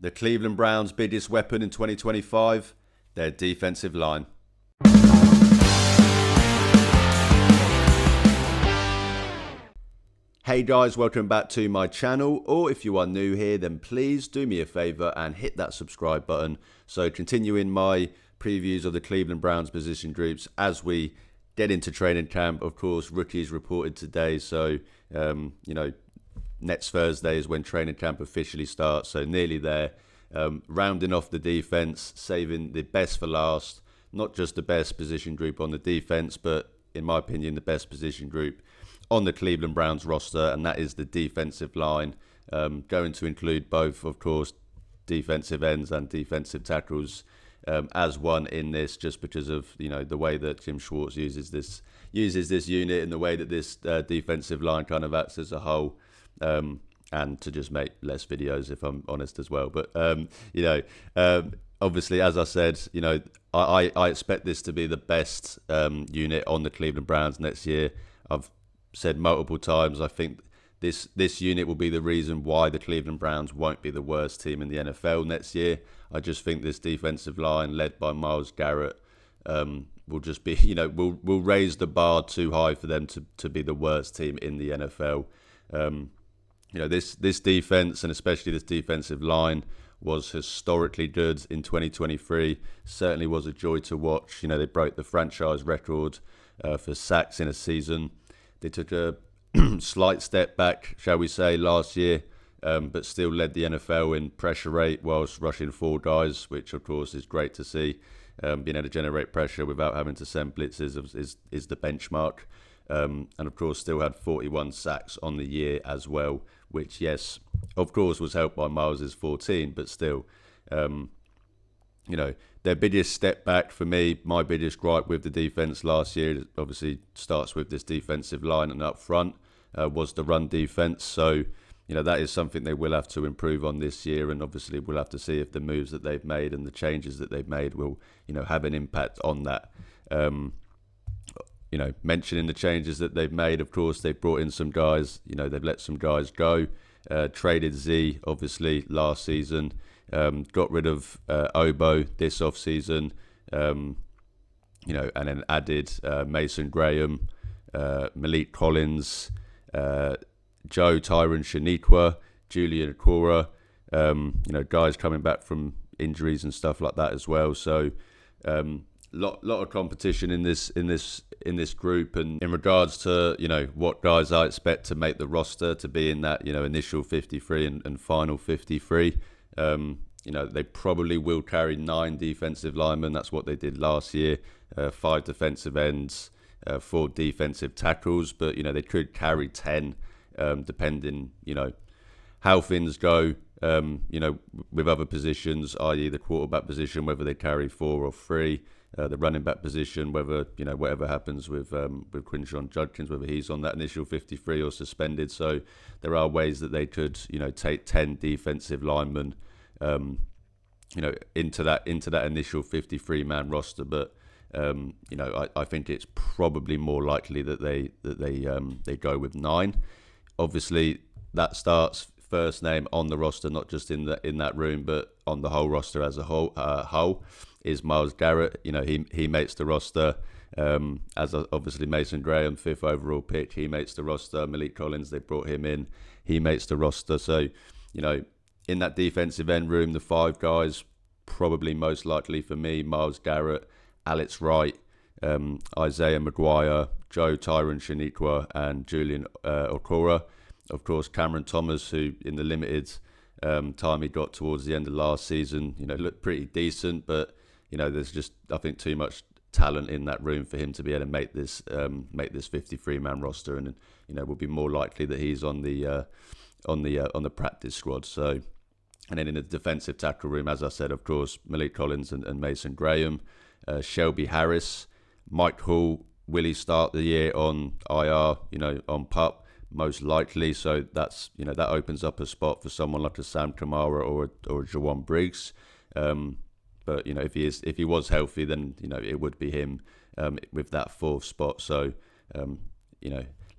The Cleveland Browns' biggest weapon in 2025, their defensive line. Hey guys, welcome back to my channel, or if you are new here, then please do me a favour and hit that subscribe button. So continuing my previews of the Cleveland Browns position groups as we get into training camp. Of course, rookies reported today, so next Thursday is when training camp officially starts, so nearly there. Rounding off the defense, saving the best for last. Not just the best position group on the defense, but in my opinion, the best position group on the Cleveland Browns roster, and that is the defensive line. Going to include both, of course, defensive ends and defensive tackles as one in this, just because of the way that Jim Schwartz uses this unit and the way that this defensive line kind of acts as a whole. And to just make less videos, if I'm honest as well. But obviously, as I said, I expect this to be the best unit on the Cleveland Browns next year. I've said multiple times, I think this unit will be the reason why the Cleveland Browns won't be the worst team in the NFL next year. I just think this defensive line, led by Myles Garrett, will just be, will raise the bar too high for them to be the worst team in the NFL. This defense, and especially this defensive line, was historically good in 2023. Certainly was a joy to watch. They broke the franchise record for sacks in a season. They took a slight step back, shall we say, last year, but still led the NFL in pressure rate whilst rushing 4 guys, which of course is great to see. Being able to generate pressure without having to send blitzes is the benchmark. And of course still had 41 sacks on the year as well, which, yes, of course was helped by Myles' 14, but still, their biggest step back for me, my biggest gripe with the defense last year, obviously starts with this defensive line and up front, was the run defense. So, that is something they will have to improve on this year, and obviously we'll have to see if the moves that they've made and the changes that they've made will, have an impact on that. Mentioning the changes that they've made, of course, they've brought in some guys, they've let some guys go, traded Z, obviously, last season, got rid of Obo this offseason, and then added Mason Graham, Malik Collins, Joe Tyron Shaniqua, Julian Okora, guys coming back from injuries and stuff like that as well. So, lot of competition in this group, and in regards to what guys I expect to make the roster, to be in that initial 53 and final 53. They probably will carry 9 defensive linemen. That's what they did last year. 5 defensive ends, 4 defensive tackles, but they could carry 10 depending how things go. With other positions, i.e. the quarterback position, whether they carry 4 or 3. The running back position, whether whatever happens with Quinshon Judkins, whether he's on that initial 53 or suspended. So there are ways that they could take 10 defensive linemen into that initial 53-man roster. But I think it's probably more likely that they go with 9. Obviously, that starts first name on the roster, not just in that room, but on the whole roster as a whole. Is Myles Garrett. He makes the roster. As obviously Mason Graham, 5th overall pick, he makes the roster. Malik Collins, they brought him in, he makes the roster. So, in that defensive end room, the 5 guys, probably most likely for me, Myles Garrett, Alex Wright, Isaiah McGuire, Joe Tyron Shaniqua, and Julian Okora. Of course, Cameron Thomas, who in the limited time he got towards the end of last season, looked pretty decent, but there's just, I think, too much talent in that room for him to be able to make this 53-man roster, and will be more likely that he's on the practice squad. So, and then in the defensive tackle room, as I said, of course, Malik Collins and Mason Graham, Shelby Harris, Mike Hall. Will he start the year on IR? On PUP, most likely. So that's that opens up a spot for someone like a Sam Kamara or a Jawan Briggs. But if he was healthy, then it would be him with that 4th spot. So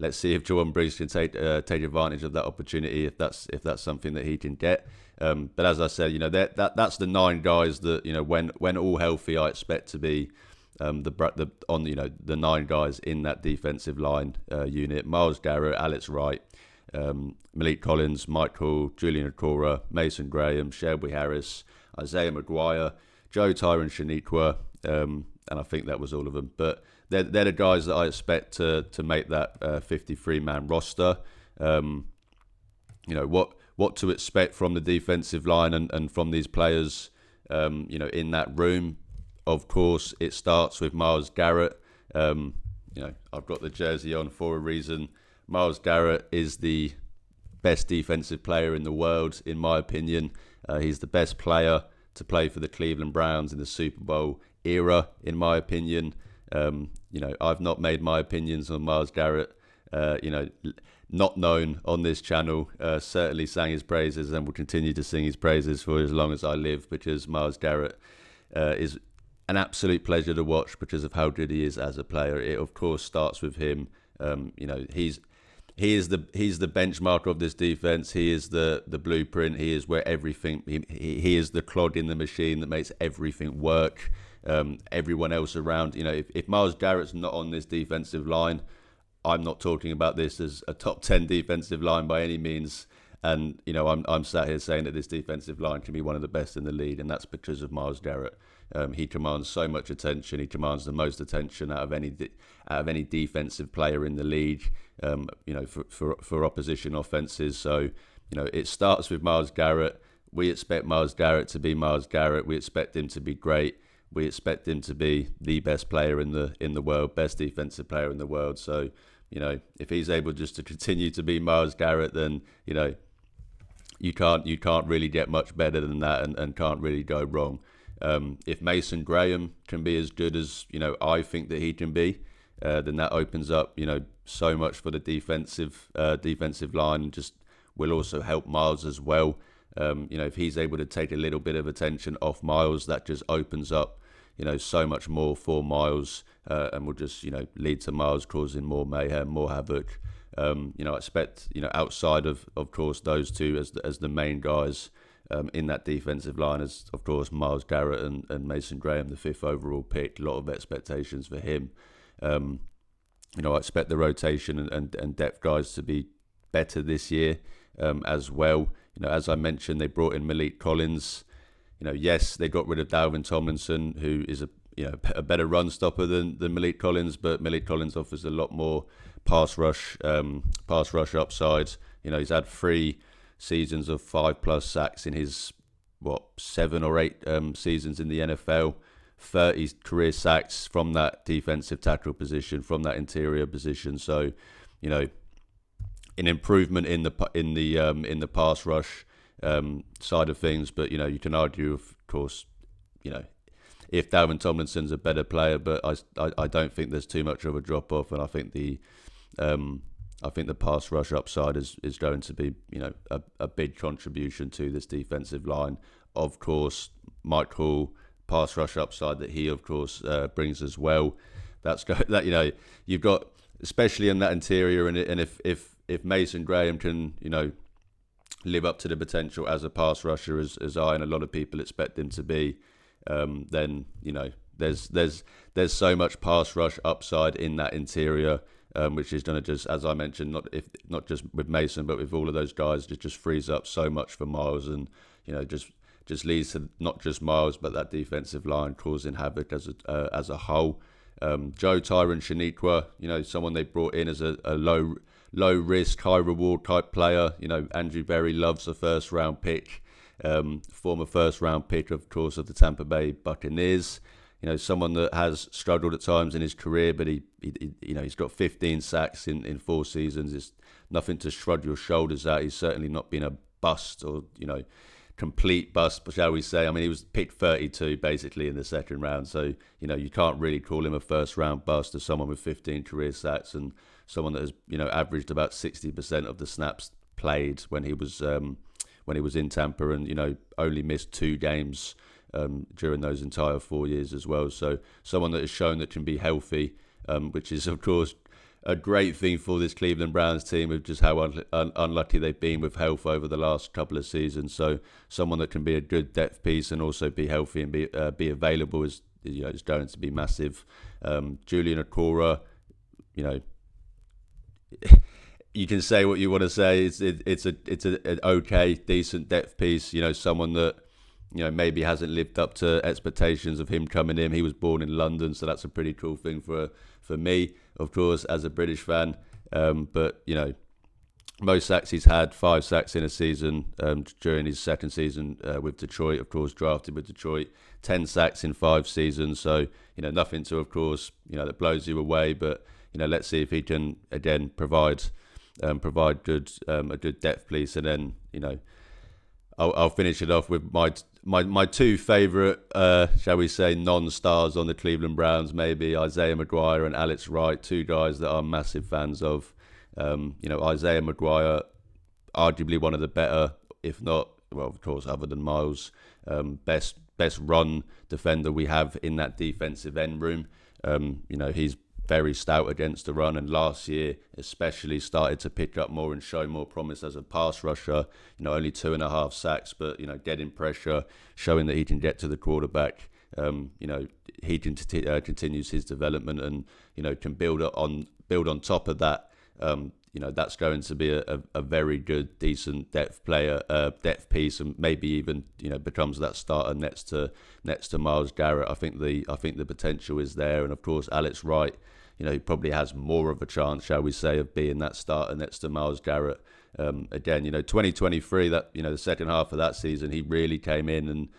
let's see if Jawan Breeze can take advantage of that opportunity if that's something that he can get. But as I said, that's the 9 guys that when all healthy, I expect to be the 9 guys in that defensive line unit: Myles Garrett, Alex Wright, Malik Collins, Mike Hall, Julian Okora, Mason Graham, Shelby Harris, Isaiah McGuire, Joe Tyron Shaniqua, and I think that was all of them. But they're the guys that I expect to make that 53-man roster. What to expect from the defensive line and from these players, in that room. Of course, it starts with Myles Garrett. I've got the jersey on for a reason. Myles Garrett is the best defensive player in the world, in my opinion. He's the best player to play for the Cleveland Browns in the Super Bowl era, in my opinion. I've not made my opinions on Myles Garrett, not known on this channel. Certainly sang his praises and will continue to sing his praises for as long as I live, because Myles Garrett is an absolute pleasure to watch because of how good he is as a player. It of course starts with him. He is the benchmark of this defense. He is the blueprint. He is where everything. He is the clog in the machine that makes everything work. Everyone else around, if Myles Garrett's not on this defensive line, I'm not talking about this as a top 10 defensive line by any means. And I'm sat here saying that this defensive line can be one of the best in the league, and that's because of Myles Garrett. He commands so much attention. He commands the most attention out of any defensive player in the league. For opposition offenses. So it starts with Myles Garrett. We expect Myles Garrett to be Myles Garrett. We expect him to be great. We expect him to be the best player in the world, best defensive player in the world. So if he's able just to continue to be Myles Garrett, then you can't really get much better than that, and can't really go wrong. If Mason Graham can be as good as I think that he can be, then that opens up so much for the defensive line, and just will also help Myles as well. If he's able to take a little bit of attention off Myles, that just opens up so much more for Myles, and will just lead to Myles causing more mayhem, more havoc. I expect outside of course those two as the main guys in that defensive line, as of course Myles Garrett and Mason Graham, the 5th overall pick. A lot of expectations for him. I expect the rotation and depth guys to be better this year as well. As I mentioned, they brought in Malik Collins. Yes, they got rid of Dalvin Tomlinson, who is a better run stopper than Malik Collins, but Malik Collins offers a lot more pass rush upside. He's had 3 seasons of 5+ sacks in his 7 or 8 seasons in the NFL. 30 career sacks from that defensive tackle position, from that interior position. So, an improvement in the pass rush side of things. But you can argue, of course, if Dalvin Tomlinson's a better player, but I don't think there's too much of a drop off, and I think the pass rush upside is going to be a big contribution to this defensive line. Of course, Mike Hall, pass rush upside that he of course brings as well. You've got, especially in that interior, and if Mason Graham can live up to the potential as a pass rusher as I and a lot of people expect him to be, then there's so much pass rush upside in that interior, which is going to just, as I mentioned, not just with Mason but with all of those guys, just frees up so much for Myles, and just leads to not just Myles but that defensive line causing havoc as a whole. Joe Tyron Shaniqua, someone they brought in as a low risk, high reward type player. Andrew Berry loves a first round pick, former first round pick, of course, of the Tampa Bay Buccaneers. Someone that has struggled at times in his career, but he's got 15 sacks in 4 seasons. It's nothing to shrug your shoulders at. He's certainly not been a bust or complete bust, shall we say. I mean, he was picked 32 basically in the second round, so you can't really call him a first round bust as someone with 15 career sacks and someone that has averaged about 60% of the snaps played when he was in Tampa, and only missed 2 games during those entire 4 years as well. So someone that has shown that can be healthy, which is of course a great thing for this Cleveland Browns team with just how unlucky they've been with health over the last couple of seasons. So someone that can be a good depth piece and also be healthy and be available is going to be massive. Julian Okora, you know, you can say what you want to say. It's an okay, decent depth piece. You know, someone that maybe hasn't lived up to expectations of him coming in. He was born in London, so that's a pretty cool thing for me, of course, as a British fan. But most sacks he's had, 5 sacks in a season during his second season with Detroit, of course, drafted with Detroit. 10 sacks in 5 seasons, so nothing to, of course, that blows you away. But let's see if he can again provide a good depth piece, and then I'll finish it off with my 2 favourite, shall we say, non-stars on the Cleveland Browns, maybe Isaiah McGuire and Alex Wright, 2 guys that I'm massive fans of. Isaiah McGuire, arguably one of the better, if not, well, of course, other than Miles, best run defender we have in that defensive end room. He's very stout against the run, and last year especially started to pick up more and show more promise as a pass rusher. Only 2.5 sacks, but getting pressure, showing that he can get to the quarterback. He continues his development, and can build on top of that. That's going to be a very good, decent depth piece, and maybe even becomes that starter next to Myles Garrett. I think the potential is there, and of course Alex Wright, he probably has more of a chance, shall we say, of being that starter next to Myles Garrett. Again, 2023, that the second half of that season, he really came in and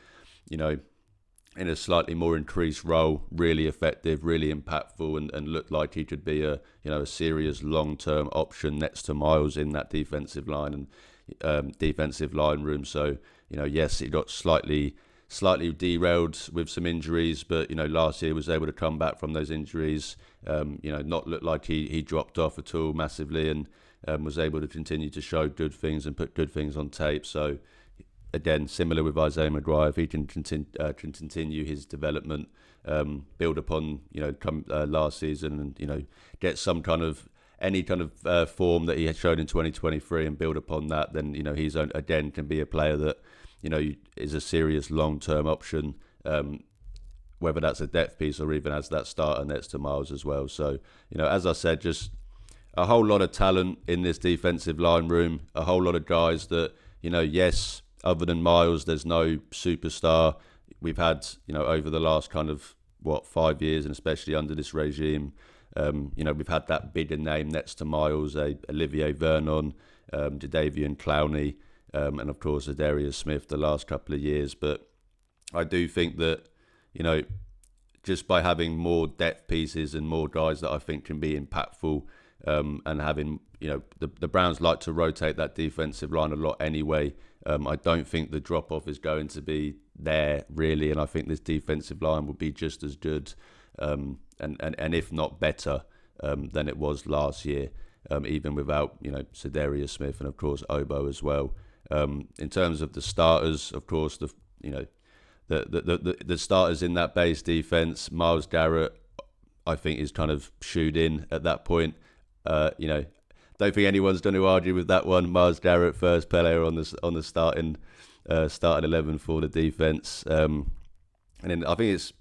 in a slightly more increased role, really effective, really impactful, and looked like he could be a serious long-term option next to Myles in that defensive line and defensive line room. So yes, he got slightly derailed with some injuries, but last year was able to come back from those injuries. Not look like he dropped off at all massively, and was able to continue to show good things and put good things on tape. So again, similar with Isaiah McGuire, if he can continue his development, build upon last season, and get any kind of form that he had shown in 2023 and build upon that, then he's again can be a player that is a serious long-term option, whether that's a depth piece or even as that starter next to Myles as well. So as I said, just a whole lot of talent in this defensive line room, a whole lot of guys that yes, other than Myles, there's no superstar. We've had, over the last 5 years, and especially under this regime, we've had that bigger name next to Myles, Olivier Vernon, Jadeveon Clowney, and of course Adarius Smith the last couple of years. But I do think that, just by having more depth pieces and more guys that I think can be impactful, and having, the Browns like to rotate that defensive line a lot anyway. I don't think the drop-off is going to be there, really, and I think this defensive line will be just as good, and if not better, than it was last year, even without, Sedarius Smith and, of course, Obo as well. In terms of the starters, of course, the starters in that base defense, Myles Garrett, I think, is kind of shoed in at that point. Don't think anyone's going to argue with that one. Myles Garrett, first player on the starting 11 for the defense. And then I think it's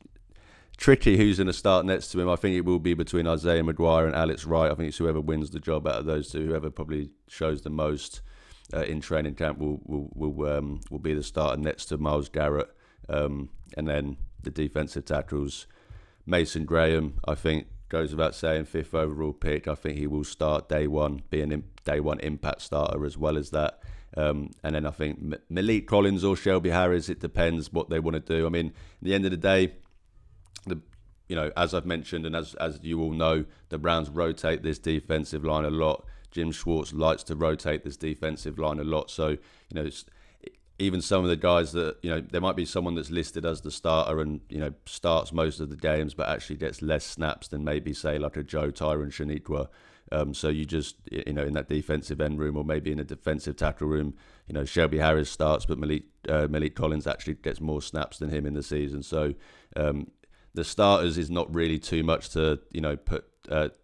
tricky who's going to start next to him. I think it will be between Isaiah McGuire and Alex Wright. I think it's whoever wins the job out of those two, whoever probably shows the most in training camp will be the starter next to Myles Garrett. And then the defensive tackles, Mason Graham, I think, goes without saying, 5th overall pick. I think he will start day one, be a day one impact starter as well as that. And then I think Malik Collins or Shelby Harris, it depends what they want to do. I mean, at the end of the day, as I've mentioned, and as you all know, the Browns rotate this defensive line a lot. Jim Schwartz likes to rotate this defensive line a lot. So, even some of the guys that, there might be someone that's listed as the starter and, starts most of the games, but actually gets less snaps than maybe, say, like a Joe Tyron Shaniqua. So you just, in that defensive end room, or maybe in a defensive tackle room, Shelby Harris starts, but Malik Collins actually gets more snaps than him in the season. So the starters is not really too much to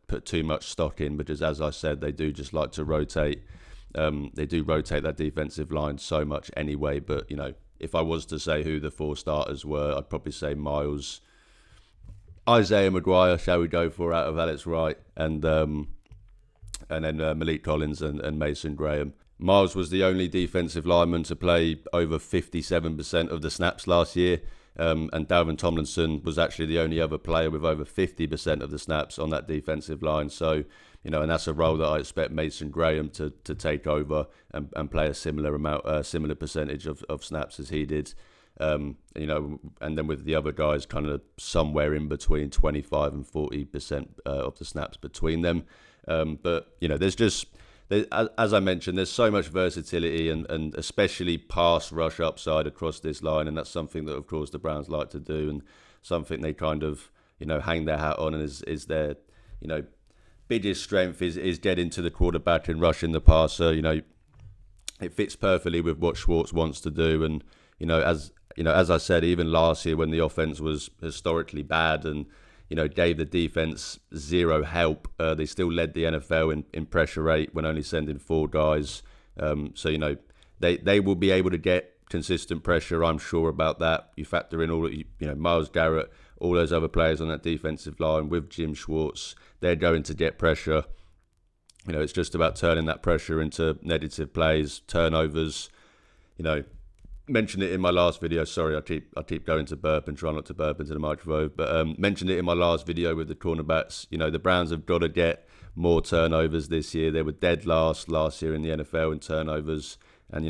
put too much stock in, because as I said, they do just like to rotate. They do rotate that defensive line so much anyway. But if I was to say who the 4 starters were, I'd probably say Miles, Isaiah Maguire, shall we go for, out of Alex Wright, and then Malik Collins and Mason Graham. Miles was the only defensive lineman to play over 57% of the snaps last year, and Dalvin Tomlinson was actually the only other player with over 50% of the snaps on that defensive line. So, and that's a role that I expect Mason Graham to take over and play a similar percentage of snaps as he did. And then with the other guys kind of somewhere in between 25 and 40% of the snaps between them. But as I mentioned, there's so much versatility and especially pass rush upside across this line, and that's something that, of course, the Browns like to do, and something they kind of hang their hat on, and is their biggest strength is getting to the quarterback and rushing the passer. It fits perfectly with what Schwartz wants to do, and as I said, even last year when the offense was historically bad and gave the defense zero help, they still led the NFL in pressure rate when only sending 4 guys. So they will be able to get consistent pressure. I'm sure about that. You factor in all Myles Garrett, all those other players on that defensive line with Jim Schwartz. They're going to get pressure. It's just about turning that pressure into negative plays, turnovers. Mentioned it in my last video. Sorry, I keep going to burp and try not to burp into the microphone. But mentioned it in my last video with the cornerbacks. The Browns have got to get more turnovers this year. They were dead last year in the NFL in turnovers. And,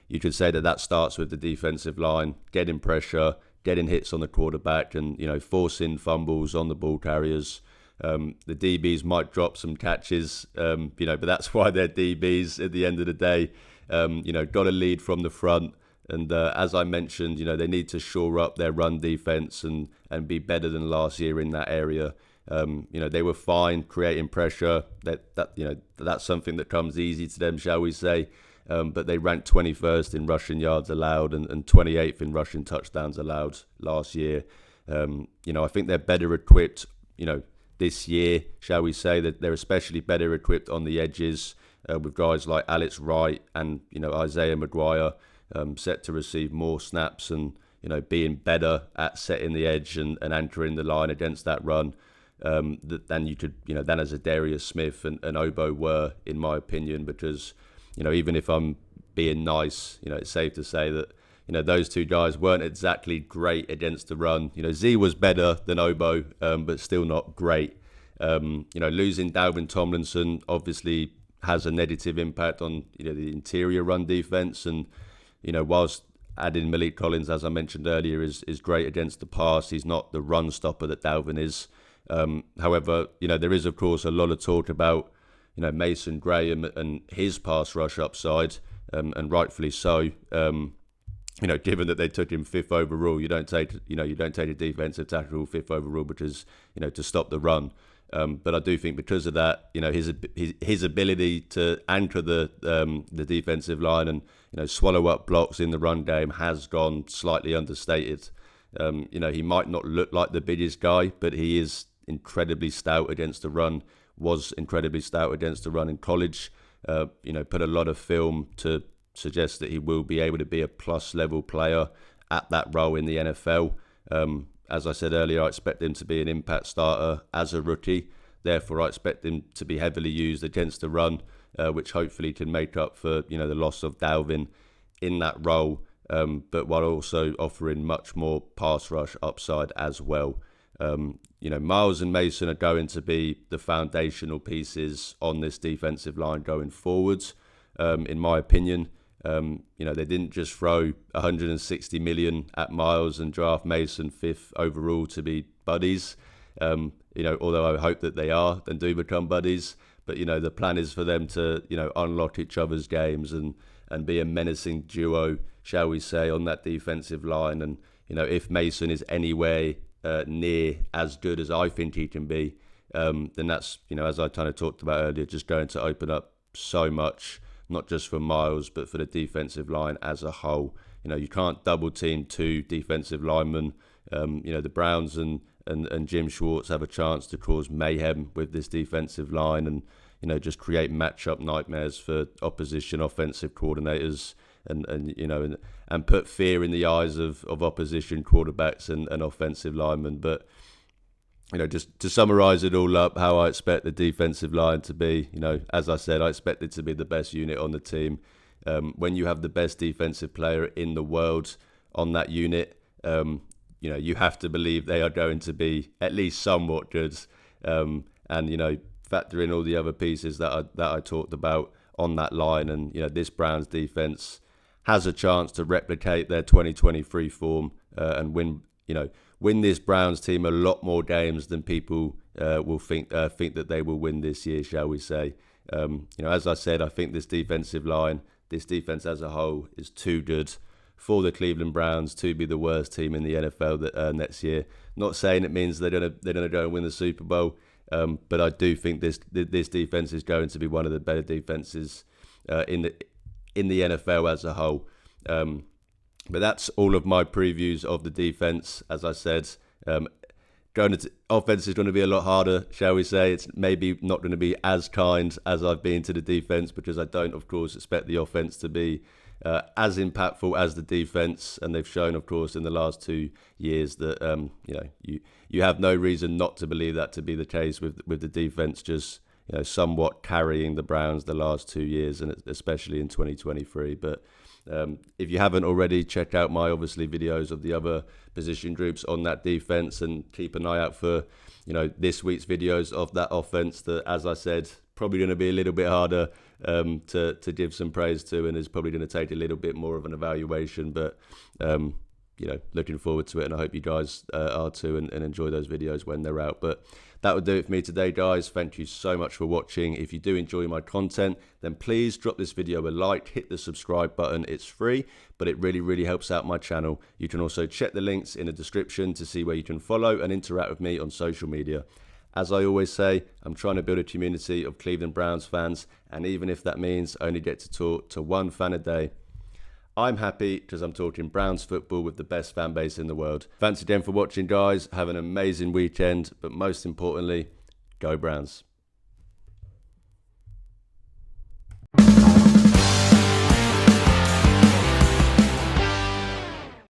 you could say that starts with the defensive line, getting pressure, getting hits on the quarterback, and, forcing fumbles on the ball carriers. The DBs might drop some catches, but that's why they're DBs at the end of the day. Got to lead from the front. And as I mentioned, they need to shore up their run defense and be better than last year in that area. They were fine creating pressure. That's something that comes easy to them, shall we say. But they ranked 21st in rushing yards allowed and 28th in rushing touchdowns allowed last year. I think they're better equipped, this year, shall we say, that they're especially better equipped on the edges with guys like Alex Wright and, Isaiah Maguire set to receive more snaps and, being better at setting the edge and anchoring the line against that run than as a Darius Smith and Obo were, in my opinion, because, even if I'm being nice, it's safe to say that, those 2 guys weren't exactly great against the run. Z was better than Obo, but still not great. Losing Dalvin Tomlinson obviously has a negative impact on the interior run defense, and whilst adding Malik Collins, as I mentioned earlier, is great against the pass, he's not the run stopper that Dalvin is. However, there is of course a lot of talk about Mason Graham and his pass rush upside, and rightfully so. Given that they took him 5th overall, you don't take a defensive tackle 5th overall because to stop the run. But I do think because of that, his ability to anchor the defensive line and swallow up blocks in the run game has gone slightly understated. He might not look like the biggest guy, but he is incredibly stout against the run. Was incredibly stout against the run in college. Put a lot of film to suggest that he will be able to be a plus level player at that role in the NFL. As I said earlier, I expect him to be an impact starter as a rookie. Therefore, I expect him to be heavily used against the run, which hopefully can make up for the loss of Dalvin in that role, but while also offering much more pass rush upside as well. Miles and Mason are going to be the foundational pieces on this defensive line going forwards, in my opinion. They didn't just throw 160 million at Miles and draft Mason 5th overall to be buddies. Although I hope that they are and do become buddies. But, the plan is for them to, unlock each other's games and be a menacing duo, shall we say, on that defensive line. And, if Mason is anywhere near as good as I think he can be, then that's, as I kind of talked about earlier, just going to open up so much, not just for Miles, but for the defensive line as a whole. You can't double team 2 defensive linemen. The Browns and Jim Schwartz have a chance to cause mayhem with this defensive line, and just create matchup nightmares for opposition offensive coordinators, and put fear in the eyes of opposition quarterbacks and offensive linemen. But just to summarize it all up, how I expect the defensive line to be, as I said, I expect it to be the best unit on the team. When you have the best defensive player in the world on that unit, you have to believe they are going to be at least somewhat good. Factor in all the other pieces that I talked about on that line, and this Browns defense has a chance to replicate their 2023 form and win this Browns team a lot more games than people will think that they will win this year, shall we say? As I said, I think this defensive line, this defense as a whole, is too good for the Cleveland Browns to be the worst team in the NFL next year. Not saying it means they're gonna go and win the Super Bowl. But I do think this defense is going to be one of the better defenses in the NFL as a whole. But that's all of my previews of the defense. As I said, offense is going to be a lot harder, shall we say. It's maybe not going to be as kind as I've been to the defense, because I don't, of course, expect the offense to be as impactful as the defense, and they've shown, of course, in the last 2 years that you have no reason not to believe that to be the case with the defense just somewhat carrying the Browns the last 2 years, and especially in 2023. But if you haven't already, check out my obviously videos of the other position groups on that defense, and keep an eye out for this week's videos of that offense that, as I said, probably going to be a little bit harder to give some praise to, and is probably going to take a little bit more of an evaluation. But looking forward to it, and I hope you guys are too, and enjoy those videos when they're out. But that would do it for me today, guys. Thank you so much for watching. If you do enjoy my content, then please drop this video a like, hit the subscribe button. It's free, but it really, really helps out my channel. You can also check the links in the description to see where you can follow and interact with me on social media. As I always say, I'm trying to build a community of Cleveland Browns fans, and even if that means I only get to talk to one fan a day, I'm happy, because I'm talking Browns football with the best fan base in the world. Thanks again for watching, guys. Have an amazing weekend, but most importantly, go Browns.